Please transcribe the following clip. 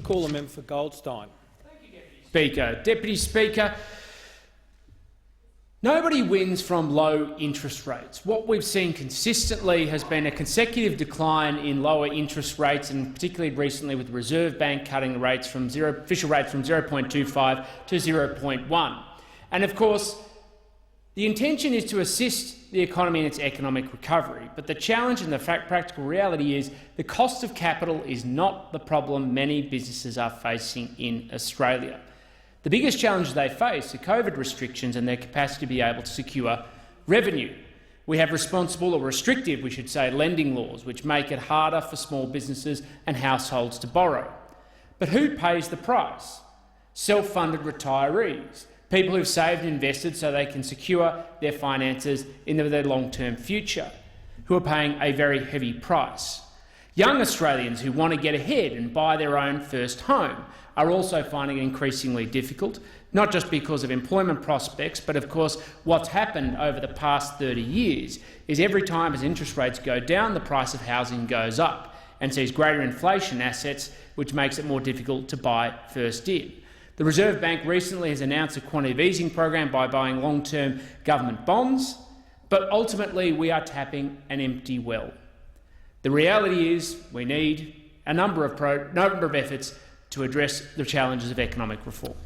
Call the member for Goldstein. Thank you, Deputy Speaker, nobody wins from low interest rates. What we've seen consistently has been a consecutive decline in lower interest rates, and particularly recently with the Reserve Bank cutting the rates from official rates from 0.25 to 0.1. And of course, the intention is to assist the economy in its economic recovery, but the challenge and the practical reality is the cost of capital is not the problem many businesses are facing in Australia. The biggest challenges they face are COVID restrictions and their capacity to be able to secure revenue. We have responsible, or restrictive, we should say, lending laws, which make it harder for small businesses and households to borrow. But who pays the price? Self-funded retirees, people who've saved and invested so they can secure their finances into their long-term future, who are paying a very heavy price. Young Australians who want to get ahead and buy their own first home are also finding it increasingly difficult, not just because of employment prospects, but of course what's happened over the past 30 years is every time as interest rates go down, the price of housing goes up and sees greater inflation assets, which makes it more difficult to buy first in. The Reserve Bank recently has announced a quantitative easing program by buying long-term government bonds, but ultimately we are tapping an empty well. The reality is we need a number of efforts to address the challenges of economic reform.